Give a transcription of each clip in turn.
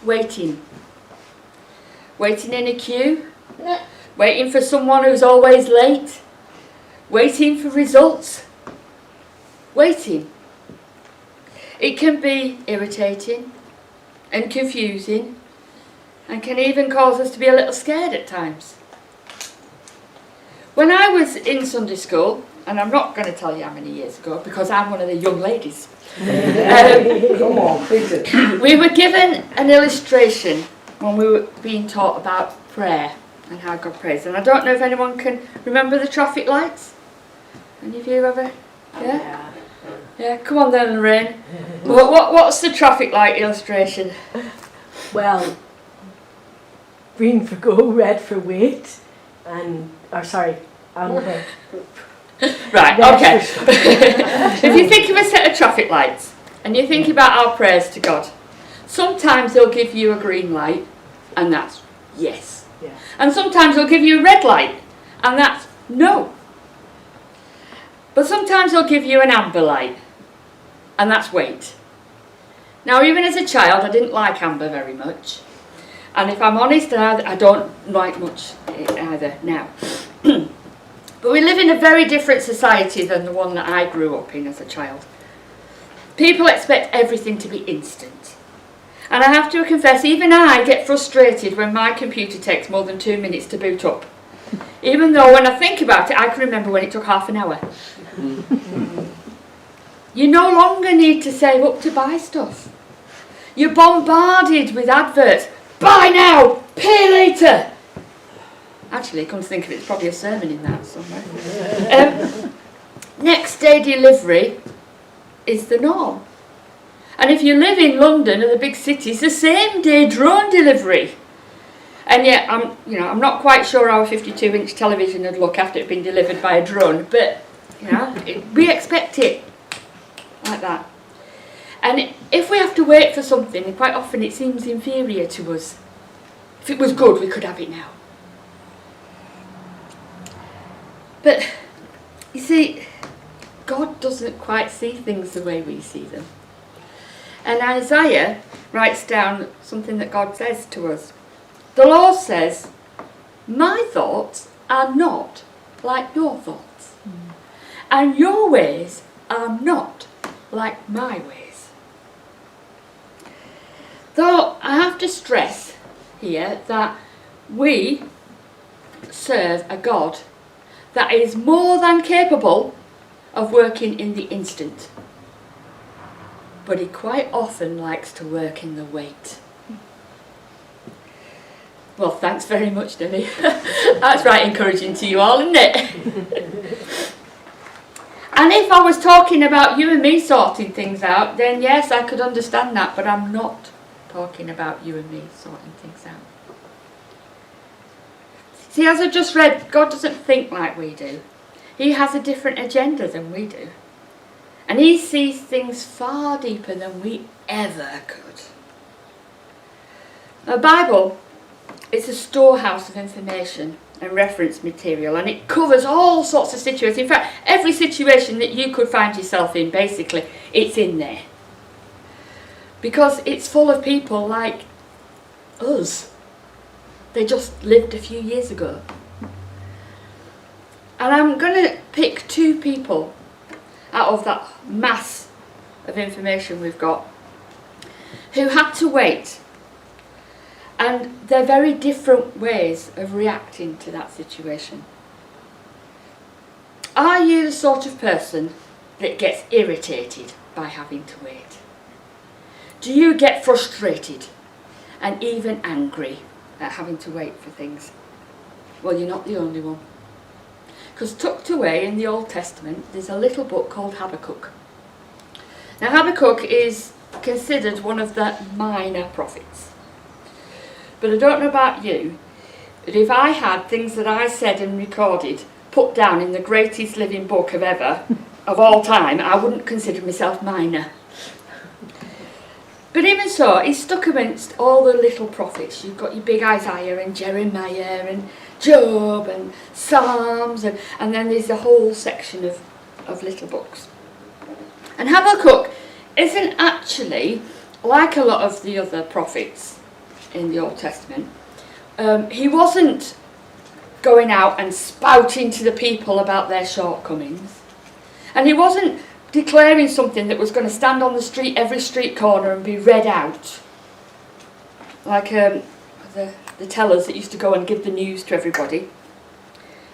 waiting. Waiting in a queue. Waiting for someone who's always late. Waiting for results. Waiting. It can be irritating and confusing and can even cause us to be a little scared at times. When I was in Sunday school, and I'm not going to tell you how many years ago because I'm one of the young ladies, Come on, please. we were given an illustration when we were being taught about prayer and how God prays. And I don't know if anyone can remember the traffic lights. Any of you ever? Yeah? Yeah, come on then, Lorraine. What's the traffic light illustration? Well, green for go, red for wait, and Right, okay. If you think of a set of traffic lights and you think about our prayers to God, sometimes they'll give you a green light and that's yes. Yeah. And sometimes they'll give you a red light and that's no. But sometimes they'll give you an amber light and that's wait. Now, even as a child, I didn't like amber very much. And if I'm honest, I don't like much either now. But we live in a very different society than the one that I grew up in as a child. People expect everything to be instant. And I have to confess, even I get frustrated when my computer takes more than 2 minutes to boot up. Even though when I think about it, I can remember when it took half an hour. You no longer need to save up to buy stuff. You're bombarded with adverts. Buy now, pay later. Actually, come to think of it, it's probably a sermon in that somewhere. Next day delivery is the norm. And if you live in London or the big cities, the same day drone delivery. And yet, I'm not quite sure how a 52-inch television would look after it had been delivered by a drone, but we expect it like that. And if we have to wait for something, quite often it seems inferior to us. If it was good, we could have it now. But, you see, God doesn't quite see things the way we see them. And Isaiah writes down something that God says to us. The Lord says, my thoughts are not like your thoughts. And your ways are not like my ways. Though I have to stress here that we serve a God that is more than capable of working in the instant. But he quite often likes to work in the wait. Well, thanks very much, Debbie. That's right encouraging to you all, isn't it? And if I was talking about you and me sorting things out, then yes, I could understand that, but I'm not talking about you and me sorting things out. See, as I just read, God doesn't think like we do. He has a different agenda than we do. And he sees things far deeper than we ever could. The Bible is a storehouse of information and reference material, and it covers all sorts of situations. In fact, every situation that you could find yourself in, basically, it's in there. Because it's full of people like us. They just lived a few years ago. And I'm going to pick 2 people out of that mass of information we've got who had to wait. And they're very different ways of reacting to that situation. Are you the sort of person that gets irritated by having to wait? Do you get frustrated and even angry at having to wait for things? Well, you're not the only one. Because tucked away in the Old Testament, there's a little book called Habakkuk. Now, Habakkuk is considered one of the minor prophets. But I don't know about you, but if I had things that I said and recorded put down in the greatest living book of all time, I wouldn't consider myself minor. But even so, he's stuck amongst all the little prophets. You've got your big Isaiah and Jeremiah and Job and Psalms, and then there's a whole section of little books. And Habakkuk isn't actually like a lot of the other prophets in the Old Testament, he wasn't going out and spouting to the people about their shortcomings. And he wasn't declaring something that was going to stand on the street, every street corner, and be read out. Like the tellers that used to go and give the news to everybody.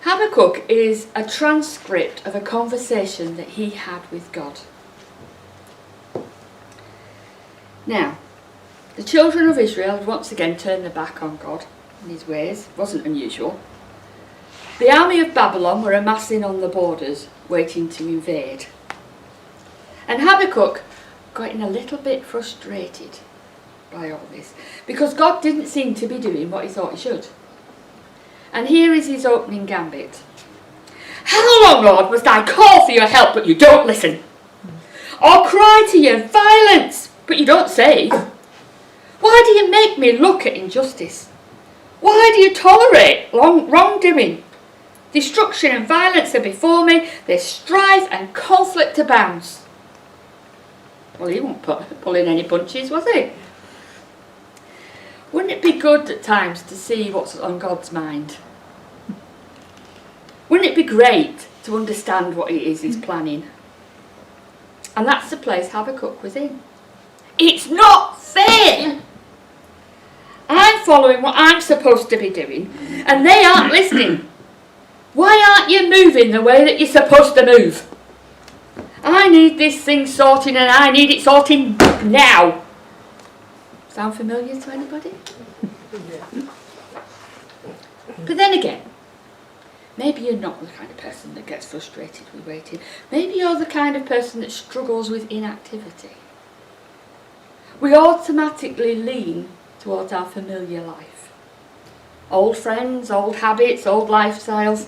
Habakkuk is a transcript of a conversation that he had with God. Now, the children of Israel had once again turned their back on God and his ways. It wasn't unusual. The army of Babylon were amassing on the borders, waiting to invade. And Habakkuk got getting a little bit frustrated by all this, because God didn't seem to be doing what he thought he should. And here is his opening gambit. How long, Lord, must I call for your help, but you don't listen? Or cry to you violence, but you don't save? Why do you make me look at injustice? Why do you tolerate wrongdoing? Destruction and violence are before me. There's strife and conflict abounds. Well, he wasn't pulling any punches, was he? Wouldn't it be good at times to see what's on God's mind? Wouldn't it be great to understand what it is he's planning? And that's the place Habakkuk was in. It's not fair! I'm following what I'm supposed to be doing, and they aren't listening. Why aren't you moving the way that you're supposed to move? I need this thing sorting, and I need it sorting now. Sound familiar to anybody? But then again, maybe you're not the kind of person that gets frustrated with waiting. Maybe you're the kind of person that struggles with inactivity. We automatically lean towards our familiar life. Old friends, old habits, old lifestyles,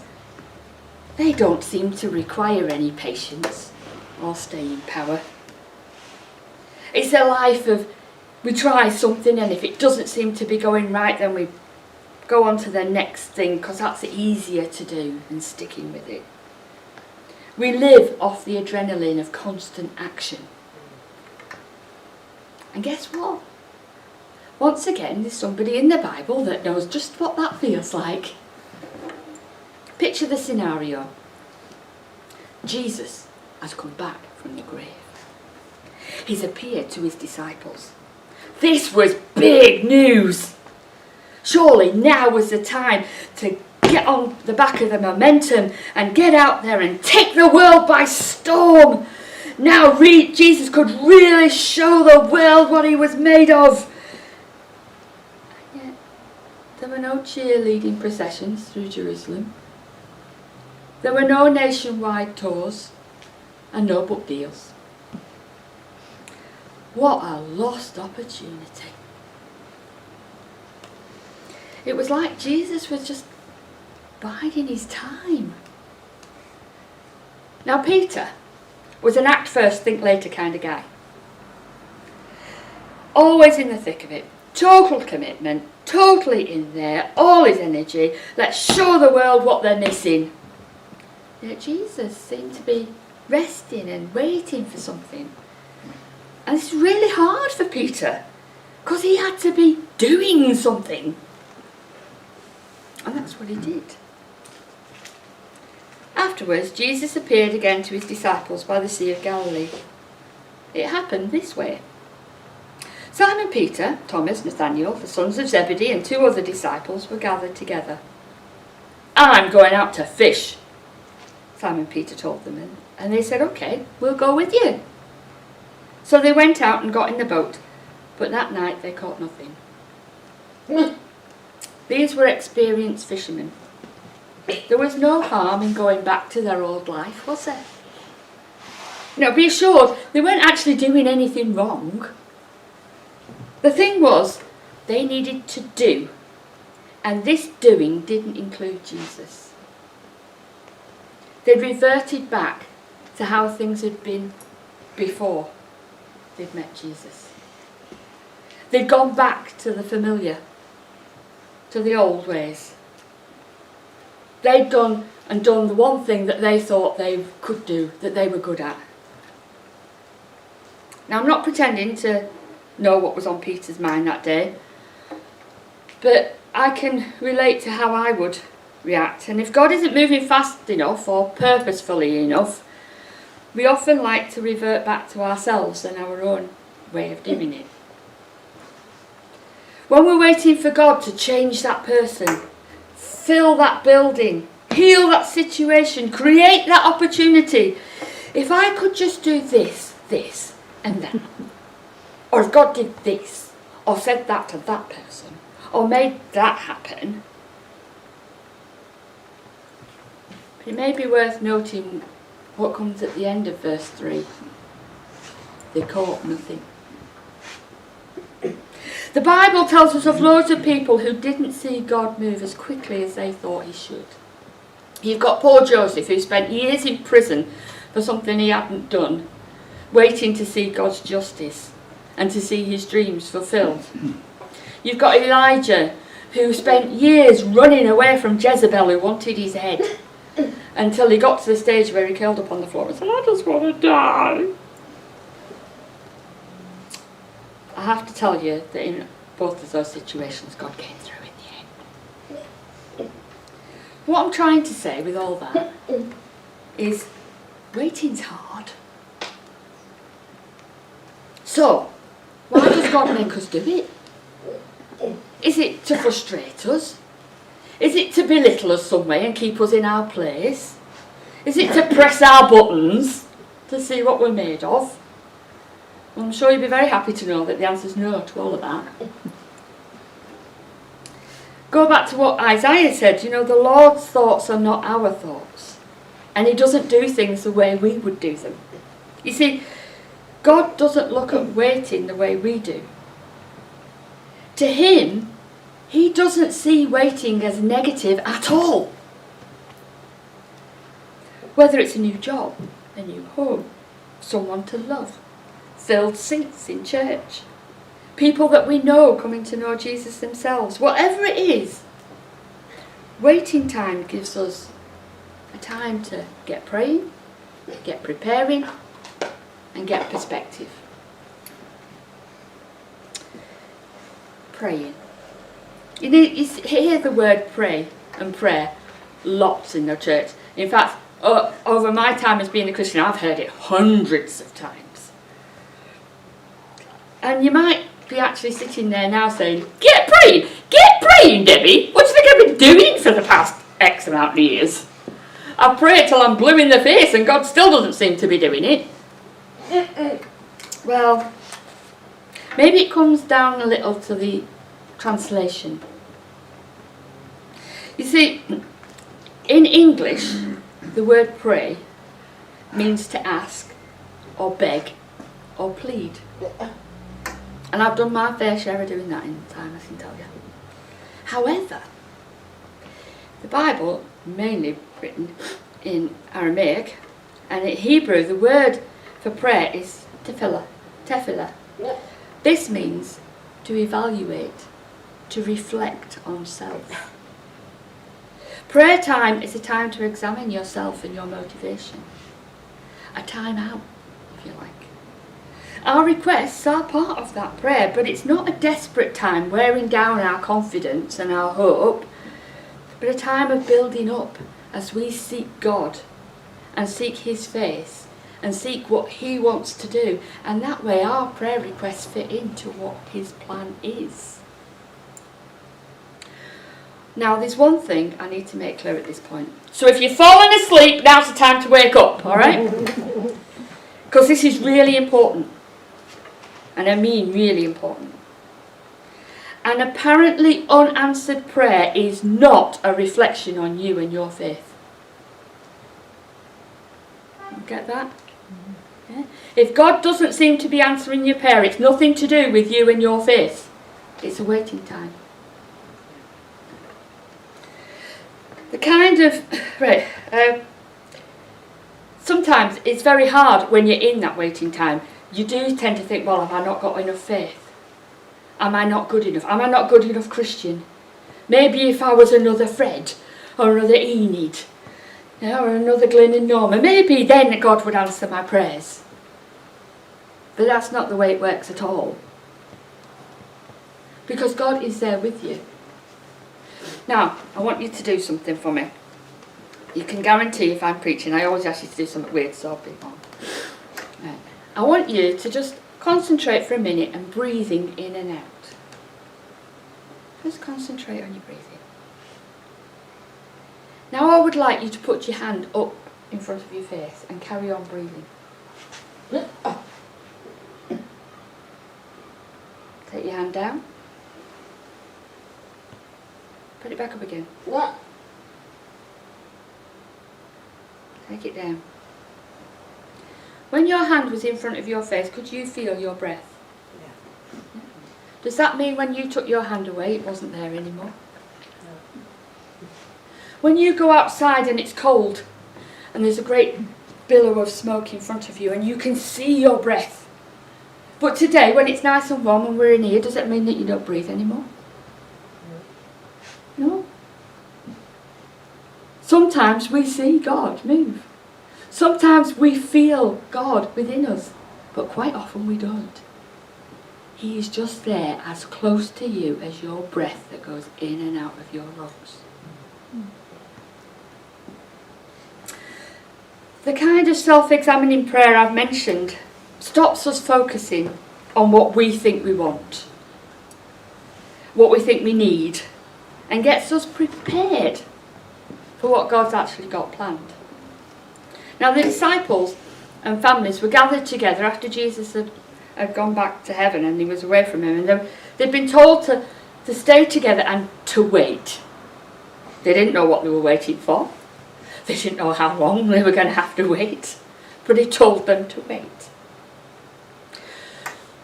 they don't seem to require any patience or staying power. It's a life of we try something, and if it doesn't seem to be going right, then we go on to the next thing, because that's easier to do than sticking with it. We live off the adrenaline of constant action. And guess what? Once again, there's somebody in the Bible that knows just what that feels like. Picture the scenario. Jesus has come back from the grave. He's appeared to his disciples. This was big news. Surely now was the time to get on the back of the momentum and get out there and take the world by storm. Now Jesus could really show the world what he was made of. And yet, there were no cheerleading processions through Jerusalem. There were no nationwide tours and no book deals. What a lost opportunity. It was like Jesus was just biding his time. Now Peter was an act first, think later kind of guy. Always in the thick of it. Total commitment, totally in there, all his energy. Let's show the world what they're missing. Yet Jesus seemed to be resting and waiting for something. And it's really hard for Peter, because he had to be doing something. And that's what he did. Afterwards, Jesus appeared again to his disciples by the Sea of Galilee. It happened this way. Simon Peter, Thomas, Nathanael, the sons of Zebedee, and 2 other disciples were gathered together. I'm going out to fish, Simon Peter told them, and they said, okay, we'll go with you. So they went out and got in the boat, but that night they caught nothing. These were experienced fishermen. There was no harm in going back to their old life, was there? Now, be assured, they weren't actually doing anything wrong. The thing was, they needed to do, and this doing didn't include Jesus. They'd reverted back to how things had been before they'd met Jesus. They'd gone back to the familiar, to the old ways. They'd done the one thing that they thought they could do, that they were good at. Now, I'm not pretending to know what was on Peter's mind that day, But I can relate to how I would react. And if God isn't moving fast enough or purposefully enough, we often like to revert back to ourselves and our own way of doing it. When we're waiting for God to change that person, fill that building, heal that situation, create that opportunity, if I could just do this, this and that, or if God did this, or said that to that person, or made that happen, it may be worth noting what comes at the end of verse 3. They caught nothing. The Bible tells us of loads of people who didn't see God move as quickly as they thought he should. You've got poor Joseph, who spent years in prison for something he hadn't done, waiting to see God's justice and to see his dreams fulfilled. You've got Elijah, who spent years running away from Jezebel, who wanted his head, until he got to the stage where he curled up on the floor and said, I just want to die. I have to tell you that in both of those situations, God came through in the end. What I'm trying to say with all that is waiting's hard. So, why does God make us do it? Is it to frustrate us? Is it to belittle us some way and keep us in our place? Is it to press our buttons to see what we're made of? Well, I'm sure you'll be very happy to know that the answer is no to all of that. Go back to what Isaiah said, the Lord's thoughts are not our thoughts. And he doesn't do things the way we would do them. You see, God doesn't look at waiting the way we do. To him, he doesn't see waiting as negative at all. Whether it's a new job, a new home, someone to love, filled seats in church, people that we know coming to know Jesus themselves, whatever it is, waiting time gives us a time to get praying, get preparing, and get perspective. Praying. You hear the word pray and prayer lots in the church. In fact, over my time as being a Christian, I've heard it hundreds of times. And you might be actually sitting there now saying, get praying, Debbie. What do you think I've been doing for the past X amount of years? I've prayed till I'm blue in the face and God still doesn't seem to be doing it. Well, maybe it comes down a little to the translation. You see, in English, the word pray means to ask or beg or plead. And I've done my fair share of doing that in time, I can tell you. However, the Bible, mainly written in Aramaic, and in Hebrew, the word for prayer is tefillah. This means to evaluate, to reflect on self. Prayer time is a time to examine yourself and your motivation. A time out, if you like. Our requests are part of that prayer, but it's not a desperate time wearing down our confidence and our hope, but a time of building up as we seek God and seek his face and seek what he wants to do. And that way our prayer requests fit into what his plan is. Now, there's one thing I need to make clear at this point. So if you've fallen asleep, now's the time to wake up, all right? Because this is really important. And I mean really important. An apparently unanswered prayer is not a reflection on you and your faith. You get that? Yeah? If God doesn't seem to be answering your prayer, it's nothing to do with you and your faith. It's a waiting time. The kind of, sometimes it's very hard when you're in that waiting time. You do tend to think, well, have I not got enough faith? Am I not good enough? Am I not good enough Christian? Maybe if I was another Fred or another Enid, or another Glyn and Norma, maybe then God would answer my prayers. But that's not the way it works at all. Because God is there with you. Now, I want you to do something for me. You can guarantee if I'm preaching, I always ask you to do something weird, so I'll be on. Right. I want you to just concentrate for a minute and breathing in and out. Just concentrate on your breathing. Now I would like you to put your hand up in front of your face and carry on breathing. Take your hand down. Put it back up again. Take it down. When your hand was in front of your face, could you feel your breath? Yeah. Does that mean when you took your hand away, it wasn't there anymore? No. When you go outside and it's cold, and there's a great billow of smoke in front of you, and you can see your breath. But today, when it's nice and warm and we're in here, does that mean that you don't breathe anymore? No. Sometimes we see God move. Sometimes we feel God within us, but quite often we don't. He is just there, as close to you as your breath that goes in and out of your lungs. The kind of self-examining prayer I've mentioned stops us focusing on what we think we want, what we think we need, and gets us prepared for what God's actually got planned. Now the disciples and families were gathered together after Jesus had gone back to heaven and he was away from him, and they'd been told to stay together and to wait. They didn't know what they were waiting for. They didn't know how long they were going to have to wait, but he told them to wait.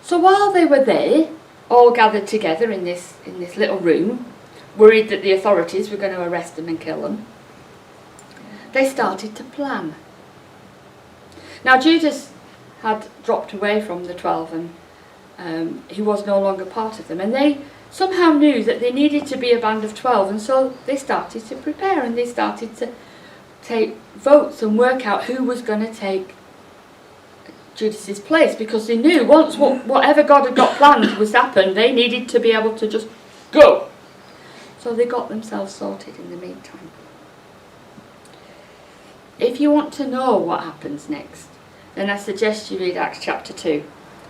So while they were there, all gathered together in this little room, worried that the authorities were going to arrest them and kill them, they started to plan. Now Judas had dropped away from the 12 and he was no longer part of them, and they somehow knew that they needed to be a band of 12, and so they started to prepare and they started to take votes and work out who was going to take Judas's place, because they knew once whatever God had got planned was happened, they needed to be able to just go. So they got themselves sorted in the meantime. If you want to know what happens next, then I suggest you read Acts chapter 2.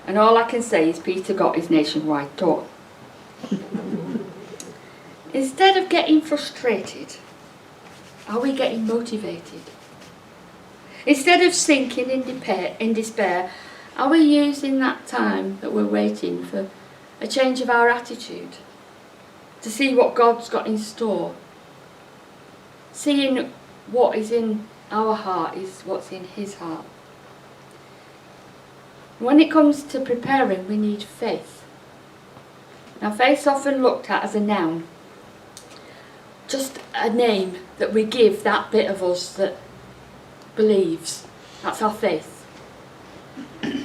And all I can say is Peter got his nationwide tour. Instead of getting frustrated, are we getting motivated? Instead of sinking in despair, are we using that time that we're waiting for a change of our attitude? To see what God's got in store? Seeing what is in our heart is what's in his heart. When it comes to preparing, we need faith. Now, faith's often looked at as a noun, just a name that we give that bit of us that believes. That's our faith.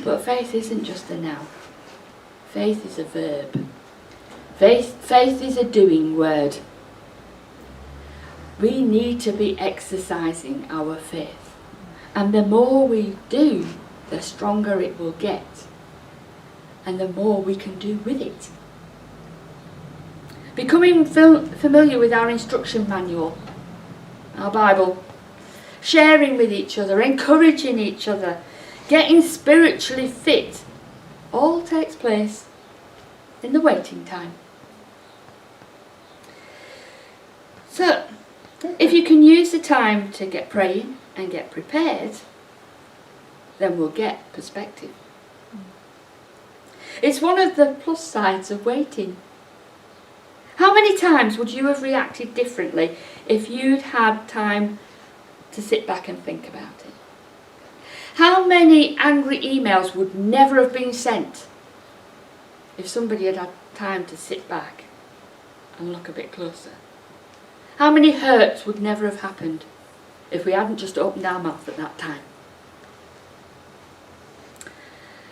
But faith isn't just a noun. Faith is a verb. Faith is a doing word. We need to be exercising our faith. And the more we do, the stronger it will get. And the more we can do with it. Becoming familiar with our instruction manual, our Bible, sharing with each other, encouraging each other, getting spiritually fit, all takes place in the waiting time. So, if you can use the time to get praying and get prepared, then we'll get perspective. It's one of the plus sides of waiting. How many times would you have reacted differently if you'd had time to sit back and think about it? How many angry emails would never have been sent if somebody had had time to sit back and look a bit closer? How many hurts would never have happened if we hadn't just opened our mouth at that time?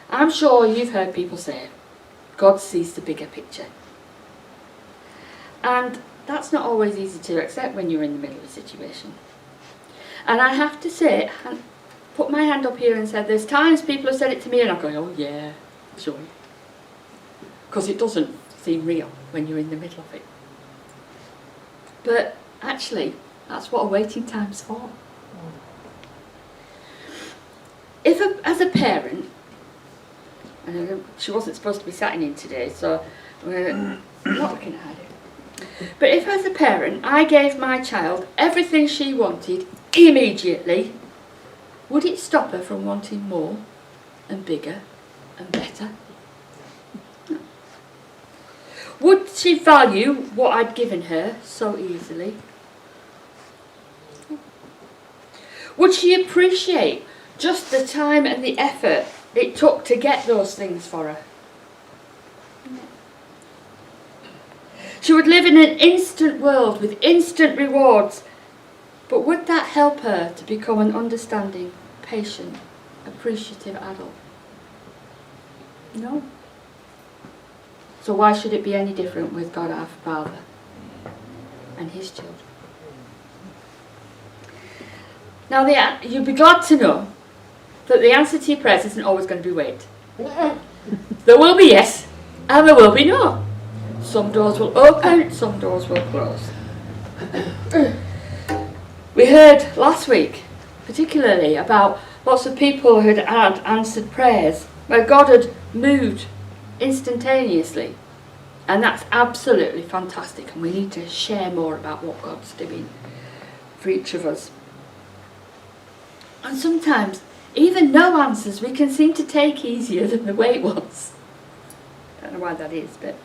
I'm sure you've heard people say, God sees the bigger picture. And that's not always easy to accept when you're in the middle of a situation. And I have to say, put my hand up here and say, there's times people have said it to me and I'm going, oh yeah, sure. Because it doesn't seem real when you're in the middle of it. But actually, that's what a waiting time's for. As a parent, and she wasn't supposed to be sat in today, so I'm not looking at her. But if as a parent I gave my child everything she wanted immediately, would it stop her from wanting more and bigger and better? No. Would she value what I'd given her so easily? No. Would she appreciate just the time and the effort it took to get those things for her? No. She would live in an instant world with instant rewards, but would that help her to become an understanding, patient, appreciative adult? No. So why should it be any different with God our Father and His children? Now, you'll be glad to know that the answer to your prayers isn't always going to be wait. There will be yes, and there will be no. Some doors will open, some doors will close. We heard last week, particularly, about lots of people who had answered prayers where God had moved instantaneously. And that's absolutely fantastic, and we need to share more about what God's doing for each of us. And sometimes, even no answers we can seem to take easier than the wait ones. I don't know why that is, but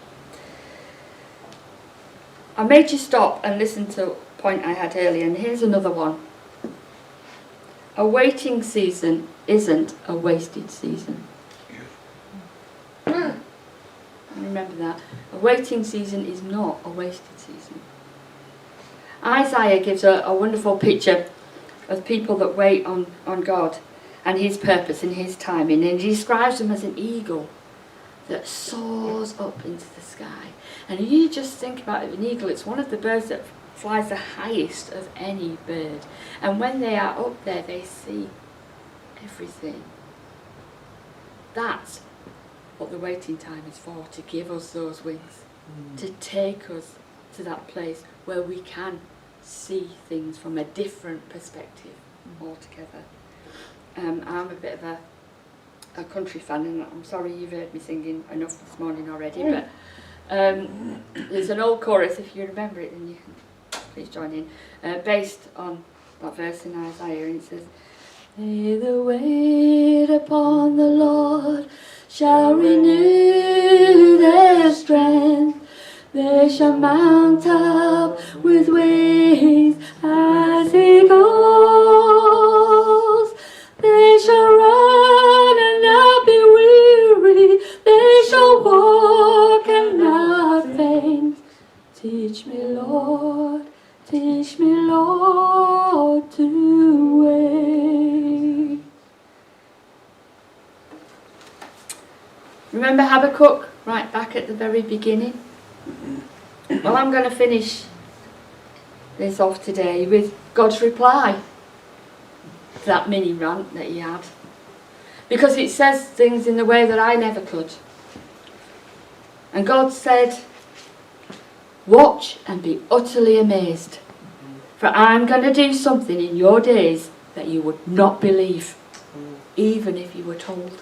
I made you stop and listen to a point I had earlier, and here's another one. A waiting season isn't a wasted season. Remember that. A waiting season is not a wasted season. Isaiah gives a wonderful picture of people that wait on God and His purpose and His timing, and he describes them as an eagle that soars up into the sky. And you just think about it, an eagle, it's one of the birds that flies the highest of any bird. And when they are up there, they see everything. That's what the waiting time is for, to give us those wings, to take us to that place where we can see things from a different perspective altogether. I'm a bit of a country fan, and I'm sorry you've heard me singing enough this morning already, but there's an old chorus, if you remember it, then you can please join in, based on that verse in Isaiah, and it says, "They that wait upon the Lord shall renew their strength. They shall mount up with wings as eagles. They shall run and not be weary. They shall walk and not faint. Teach me, Lord, to wait." Remember Habakkuk, right back at the very beginning? Well, I'm going to finish this off today with God's reply to that mini rant that he had. Because it says things in the way that I never could. And God said, "Watch and be utterly amazed, for I'm going to do something in your days that you would not believe, even if you were told."